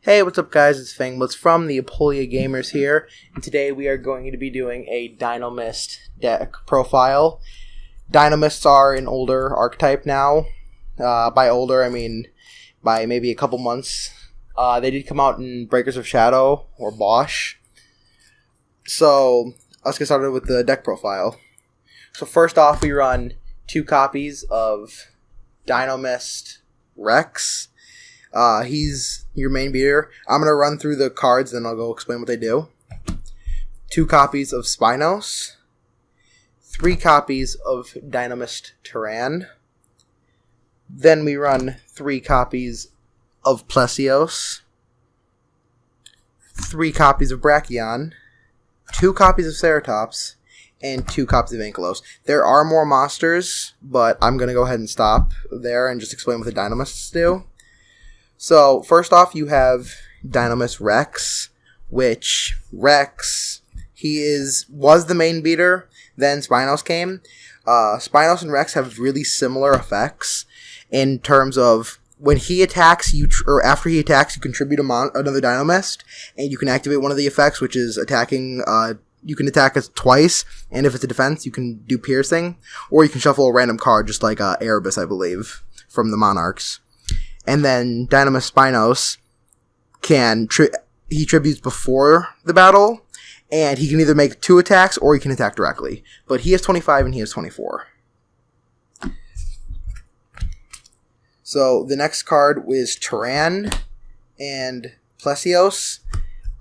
Hey, what's up guys, it's Fanglets from the Apoleia Gamers here, and today we are going to be doing a Dinomist deck profile. Dinomists are an older archetype now. By older, I mean by maybe a couple months. They did come out in Breakers of Shadow, or Bosch. So, let's get started with the deck profile. So first off, we run 2 copies of Dinomist Rex. He's your main beater. I'm going to run through the cards, then I'll go explain what they do. 2 copies of Spinos. 3 copies of Dinomist Terran. Then we run 3 copies of Plesios. 3 copies of Brachion. 2 copies of Ceratops. And 2 copies of Ankylos. There are more monsters, but I'm going to go ahead and stop there and just explain what the Dinomists do. So, first off, you have Dinomist Rex, which Rex, was the main beater, then Spinos came. Spinos and Rex have really similar effects in terms of when he attacks, or after he attacks, you contribute another Dinomist, and you can activate one of the effects, which is attacking, you can attack us twice, and if it's a defense, you can do piercing, or you can shuffle a random card, just like Erebus, I believe, from the Monarchs. And then Dinomist Spinos he tributes before the battle, and he can either make 2 attacks or he can attack directly. But he has 25 and he has 24. So the next card is Terran and Plesios.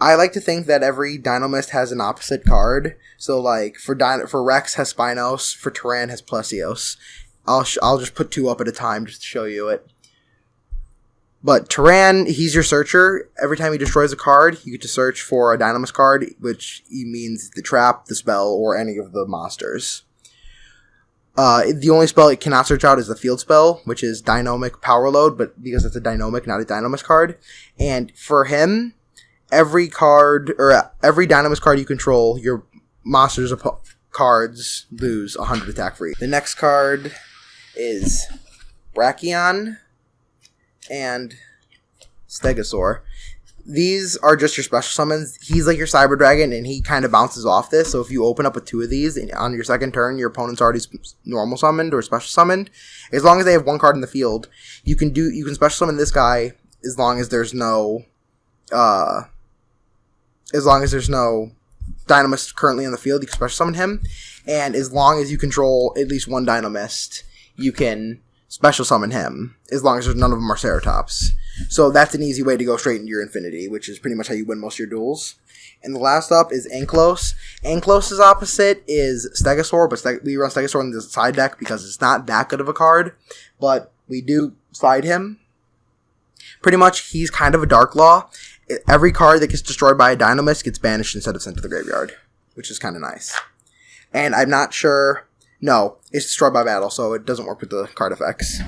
I like to think that every Dinomist has an opposite card. So like for Rex has Spinos, for Terran has Plesios. I'll just put 2 up at a time just to show you it. But Terran, he's your searcher. Every time he destroys a card, you get to search for a Dinomist card, which means the trap, the spell, or any of the monsters. The only spell it cannot search out is the field spell, which is DINOMIC POWERLOAD, but because it's a Dinomic, not a Dinomist card. And for him, every Dinomist card you control, your monsters' cards lose 100 attack free. The next card is Brachion and Stegosaur. These are just your special summons. He's like your Cyber Dragon, and he kind of bounces off this. So if you open up with 2 of these, and on your second turn, your opponent's already normal summoned or special summoned. As long as they have 1 card in the field, you can special summon this guy as long as there's no Dinomist currently in the field. You can special summon him, and as long as you control at least 1 Dinomist, you can special summon him, as long as none of them are Ceratops. So that's an easy way to go straight into your Infinity, which is pretty much how you win most of your duels. And the last up is Ankylos. Ankylos' opposite is Stegosaur, but we run Stegosaur in the side deck because it's not that good of a card, but we do side him. Pretty much, he's kind of a Dark Law. Every card that gets destroyed by a Dinomist gets banished instead of sent to the graveyard, which is kind of nice. And I'm not sure... No, it's destroyed by battle, so it doesn't work with the card effects.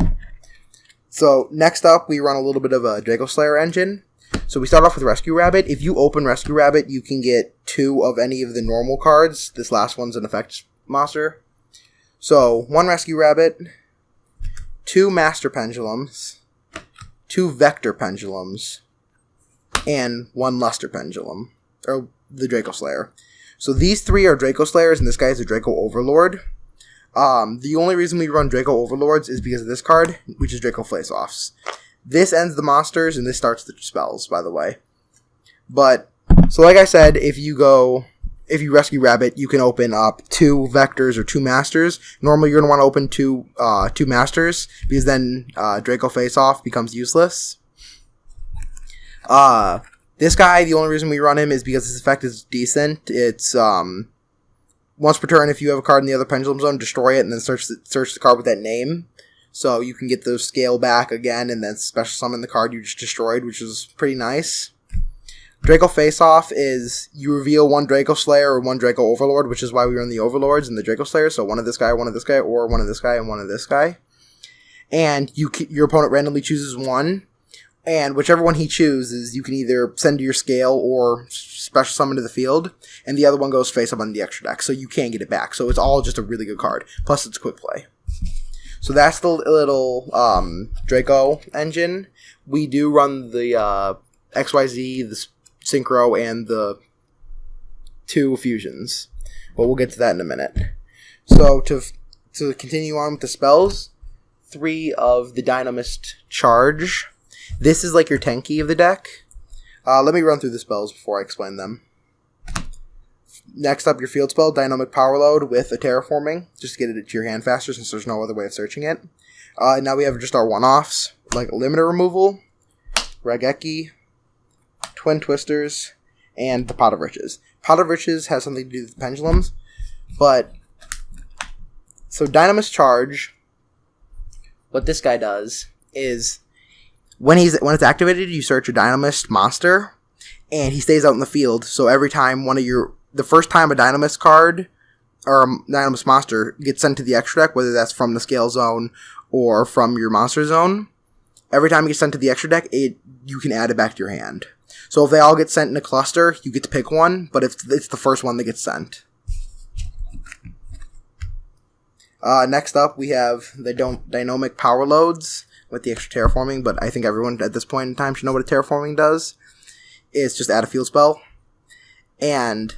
So, next up, we run a little bit of a Draco Slayer engine. So, we start off with Rescue Rabbit. If you open Rescue Rabbit, you can get 2 of any of the normal cards. This last one's an effect monster. So, 1 Rescue Rabbit, 2 Master Pendulums, 2 Vector Pendulums, and 1 Luster Pendulum, or the Draco Slayer. So, these 3 are Draco Slayers, and this guy is a Draco Overlord. The only reason we run Draco Overlords is because of this card, which is Draco Face-Offs. This ends the monsters, and this starts the spells, by the way. But, so like I said, if you Rescue Rabbit, you can open up 2 Vectors or 2 Masters. Normally, you're going to want to open 2 Masters, because then Draco Face-Off becomes useless. This guy, the only reason we run him is because his effect is decent. It's, once per turn, if you have a card in the other Pendulum Zone, destroy it and then search the card with that name. So you can get those scale back again and then special summon the card you just destroyed, which is pretty nice. Draco Face-Off is you reveal 1 Draco Slayer or 1 Draco Overlord, which is why we run the Overlords and the Draco Slayer. So 1 of this guy, or 1 of this guy, or 1 of this guy, and 1 of this guy. And your opponent randomly chooses 1. And whichever one he chooses, you can either send to your scale or special summon to the field, and the other one goes face up on the extra deck, so you can't get it back. So it's all just a really good card. Plus, it's quick play. So that's the little Draco engine. We do run the XYZ, the Synchro, and the 2 fusions. But we'll get to that in a minute. So to continue on with the spells, 3 of the Dinomist Charge. This is like your tanky of the deck. Let me run through the spells before I explain them. Next up, your field spell, Dynamic Powerload with a Terraforming, just to get it to your hand faster since there's no other way of searching it. Now we have just our one-offs, like Limiter Removal, Raigeki, Twin Twisters, and the Pot of Riches. Pot of Riches has something to do with the pendulums, but... So Dinomist Charge, what this guy does is, when it's activated, you search a Dinomist monster, and he stays out in the field, so every time the first time a Dinomist card, or a Dinomist monster, gets sent to the extra deck, whether that's from the scale zone, or from your monster zone, every time it gets sent to the extra deck, you can add it back to your hand. So if they all get sent in a cluster, you get to pick one, but it's the first one that gets sent. Next up, we have the Dynamic Powerloads with the extra Terraforming, but I think everyone at this point in time should know what a Terraforming does. It's just add a field spell. And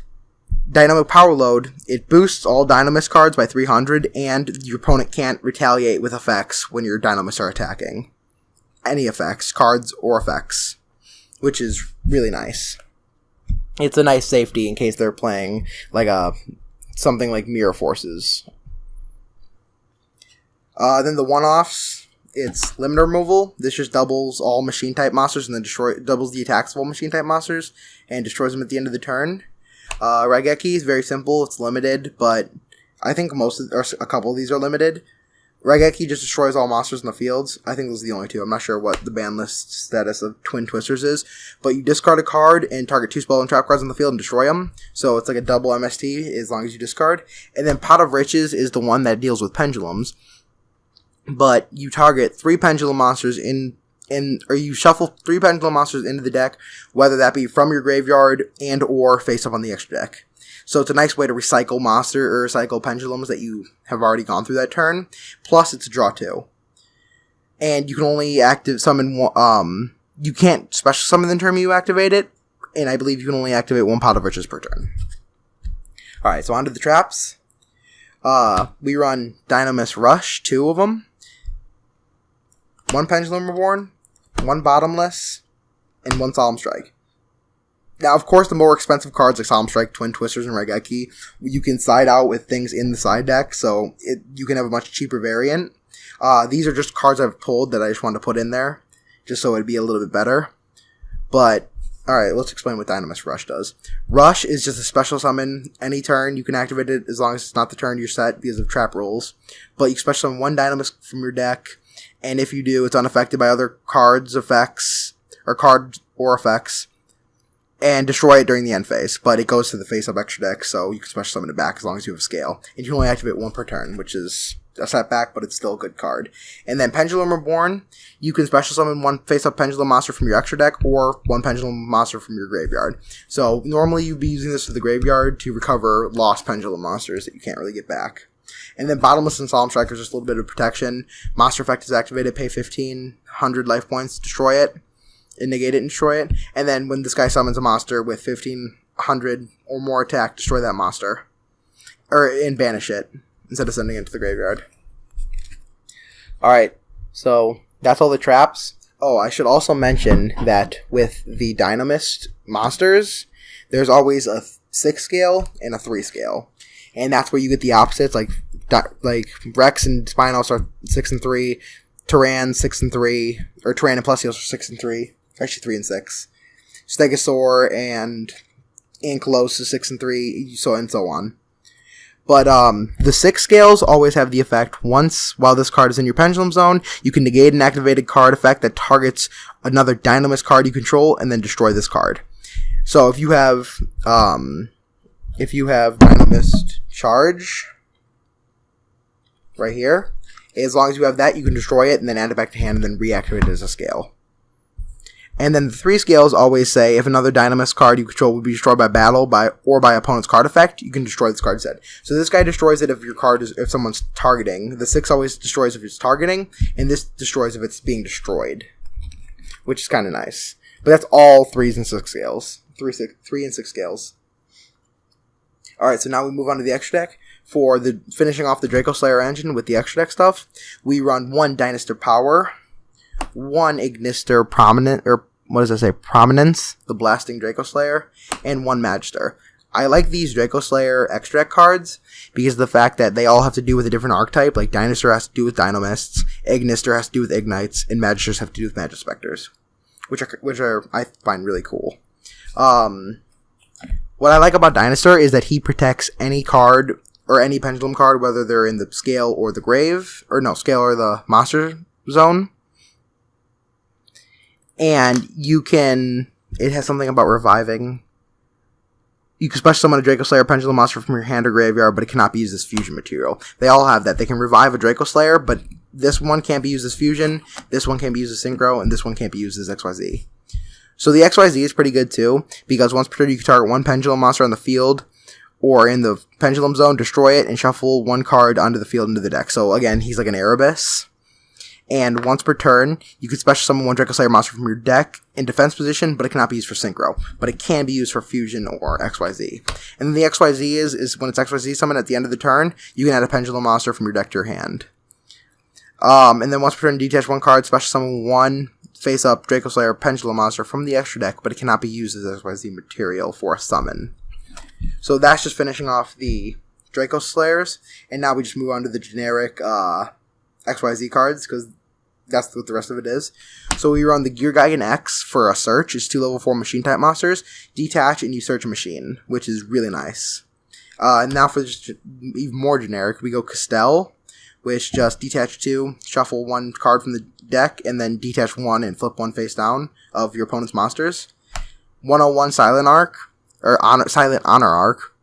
Dynamic Powerload, it boosts all Dinomist cards by 300, and your opponent can't retaliate with effects when your Dinomists are attacking. Any effects, cards or effects, which is really nice. It's a nice safety in case they're playing like something like Mirror Forces. Then the one-offs, it's Limiter Removal. This just doubles all machine-type monsters and then doubles the attacks of all machine-type monsters and destroys them at the end of the turn. Raigeki is very simple. It's limited, but I think a couple of these are limited. Raigeki just destroys all monsters in the fields. I think those are the only 2. I'm not sure what the ban list status of Twin Twisters is, but you discard a card and target 2 spell and trap cards on the field and destroy them. So it's like a double MST as long as you discard. And then Pot of Riches is the one that deals with pendulums. But you target 3 pendulum monsters or you shuffle 3 pendulum monsters into the deck, whether that be from your graveyard and or face up on the extra deck. So it's a nice way to recycle monster or recycle pendulums that you have already gone through that turn. Plus, it's a draw 2. And you can only summon you can't special summon the turn you activate it, and I believe you can only activate 1 Pot of Riches per turn. Alright, so on to the traps. We run Dinomist Rush, 2 of them. 1 Pendulum Reborn, 1 Bottomless, and 1 Solemn Strike. Now, of course, the more expensive cards like Solemn Strike, Twin Twisters, and Raigeki, you can side out with things in the side deck, so you can have a much cheaper variant. These are just cards I've pulled that I just wanted to put in there, just so it'd be a little bit better. But, alright, let's explain what Dinomist Rush does. Rush is just a special summon. Any turn, you can activate it as long as it's not the turn you're set because of trap rules. But you special summon 1 Dinomist from your deck, and if you do, it's unaffected by other cards, effects, or effects, and destroy it during the end phase. But it goes to the face-up extra deck, so you can special summon it back as long as you have scale. And you can only activate 1 per turn, which is a setback, but it's still a good card. And then Pendulum Reborn, you can special summon 1 face-up Pendulum monster from your extra deck, or 1 Pendulum monster from your graveyard. So normally you'd be using this for the graveyard to recover lost Pendulum monsters that you can't really get back. And then Bottomless and Solemn Strike is just a little bit of protection. Monster effect is activated, pay 1,500 life points, destroy it, and negate it and destroy it. And then when this guy summons a monster with 1,500 or more attack, destroy that monster. And banish it, instead of sending it to the graveyard. Alright, so that's all the traps. Oh, I should also mention that with the Dinomist monsters, there's always a 6 scale and a 3 scale. And that's where you get the opposites, like Rex and Spinos are 6 and 3, Tyran 6 and 3, or Tyran and Plesios are 6 and 3, actually 3 and 6. Stegosaur and Ankylos is 6 and 3, so and so on. But the 6 scales always have the effect, once while this card is in your Pendulum Zone, you can negate an activated card effect that targets another Dinomist card you control, and then destroy this card. So if you have Dinomist Charge right here, as long as you have that, you can destroy it and then add it back to hand and then reactivate it as a scale. And then the 3 scales always say if another Dinomist card you control will be destroyed by battle or by opponent's card effect, you can destroy this card instead. So this guy destroys it if someone's targeting. The 6 always destroys if it's targeting, and this destroys if it's being destroyed, which is kind of nice. But that's all 3s and 6 scales. 3 and 6 scales. Alright, so now we move on to the extra deck. For the finishing off the Draco Slayer engine with the extra deck stuff, we run 1 Dynastor Power, 1 Ignister Prominence, the Blasting Draco Slayer, and 1 Magister. I like these Draco Slayer extra deck cards because of the fact that they all have to do with a different archetype. Like Dynastor has to do with Dinomists, Ignister has to do with Ignites, and Magisters have to do with Magispecters, which are I find really cool. What I like about Dynastor is that he protects any card or any pendulum card, whether they're in the scale or the grave, scale or the monster zone. And it has something about reviving. You can special summon a Draco Slayer pendulum monster from your hand or graveyard, but it cannot be used as fusion material. They all have that. They can revive a Draco Slayer, but this one can't be used as fusion, this one can't be used as synchro, and this one can't be used as XYZ. So the XYZ is pretty good too, because once per turn you can target 1 pendulum monster on the field, or in the pendulum zone, destroy it, and shuffle 1 card onto the field into the deck. So again, he's like an Erebus. And once per turn, you can special summon 1 Draco Slayer monster from your deck in defense position, but it cannot be used for synchro. But it can be used for fusion or XYZ. And then the XYZ is when it's XYZ summoned at the end of the turn, you can add a pendulum monster from your deck to your hand. And then once per turn, detach 1 card, special summon 1 face-up Draco Slayer pendulum monster from the extra deck, but it cannot be used as XYZ material for a summon. So that's just finishing off the Draco Slayers, and now we just move on to the generic XYZ cards, because that's what the rest of it is. So we run the Gear Gigan X for a search. It's 2 level 4 machine type monsters. Detach and you search a machine, which is really nice. And now for just even more generic, we go Castell, which just detach 2, shuffle 1 card from the deck, and then detach 1 and flip 1 face down of your opponent's monsters. 101 Silent Arc, or Silent Honor Arc.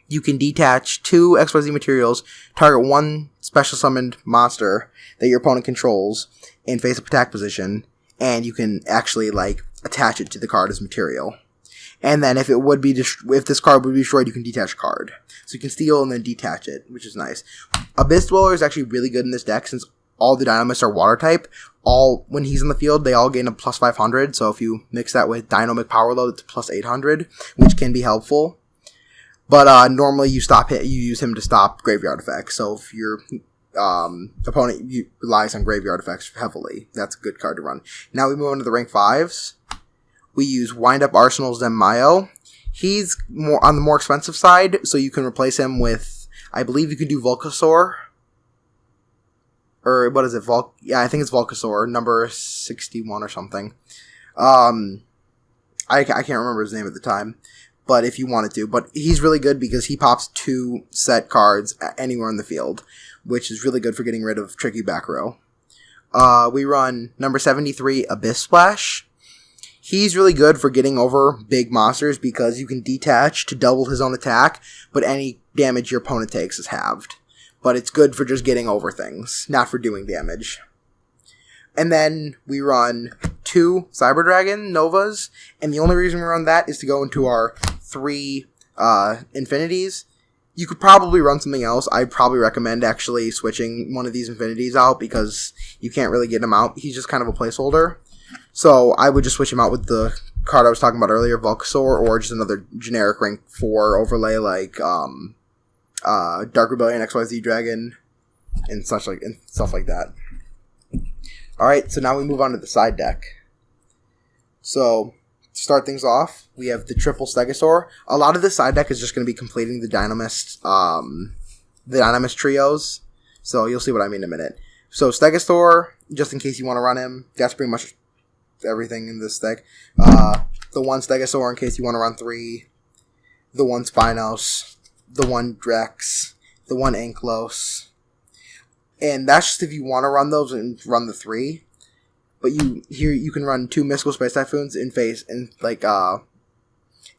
You can detach 2 XYZ materials, target 1 special summoned monster that your opponent controls in face-up attack position, and you can actually attach it to the card as material. And then if this card would be destroyed, you can detach a card. So you can steal and then detach it, which is nice. Abyss Dweller is actually really good in this deck since all the Dinomists are water type. When he's in the field, they all gain a plus 500. So if you mix that with DINOMIC PowerLoad, it's plus 800, which can be helpful. But normally you use him to stop graveyard effects. So if your opponent relies on graveyard effects heavily, that's a good card to run. Now we move on to the rank 5s. We use Wind Up Arsenal's Mayo. He's on the more expensive side, so you can replace him with, I believe you can do Volcasaur. Or what is it? I think it's Volcasaur, number 61 or something. I can't remember his name at the time, but if you wanted to. But he's really good because he pops 2 set cards anywhere in the field, which is really good for getting rid of tricky back row. We run number 73, Abyss Splash. He's really good for getting over big monsters because you can detach to double his own attack, but any damage your opponent takes is halved. But it's good for just getting over things, not for doing damage. And then we run 2 Cyber Dragon Novas, and the only reason we run that is to go into our 3 Infinities. You could probably run something else. I'd probably recommend actually switching one of these Infinities out because you can't really get him out. He's just kind of a placeholder. So I would just switch him out with the card I was talking about earlier, Volcasaur, or just another generic rank 4 overlay like Dark Rebellion, XYZ Dragon, and stuff like that. Alright, so now we move on to the side deck. So, to start things off, we have the triple Stegosaur. A lot of the side deck is just going to be completing the Dinomist trios. So you'll see what I mean in a minute. So Stegosaur, just in case you want to run him, that's pretty much everything in this deck. The 1 Stegosaur in case you want to run 3. The 1 Spinos. The 1 Drex. The 1 Anklos. And that's just if you want to run those and run the 3. But you can run 2 Mystical Space Typhoons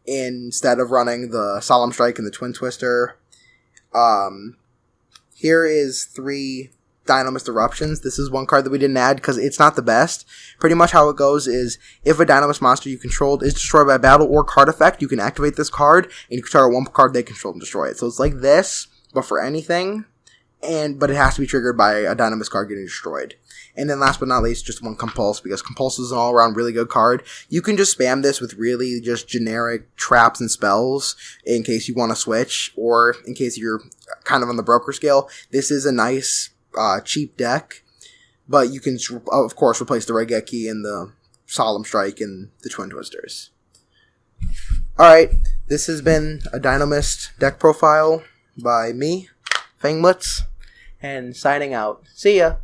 instead of running the Solemn Strike and the Twin Twister. Here is 3 Dinomist Eruptions. This is one card that we didn't add because it's not the best. Pretty much how it goes is if a Dinomist monster you controlled is destroyed by battle or card effect, you can activate this card and you can target 1 card they control and destroy it. So it's like this, but for anything. but it has to be triggered by a Dinomist card getting destroyed. And then last but not least, just one Compulse, because Compulse is an all-around really good card. You can just spam this with really just generic traps and spells in case you want to switch, or in case you're kind of on the broker scale. This is a nice, cheap deck, but you can, of course, replace the Regeki and the Solemn Strike and the Twin Twisters. Alright, this has been a Dinomist deck profile by me, Fangblitz, and signing out. See ya!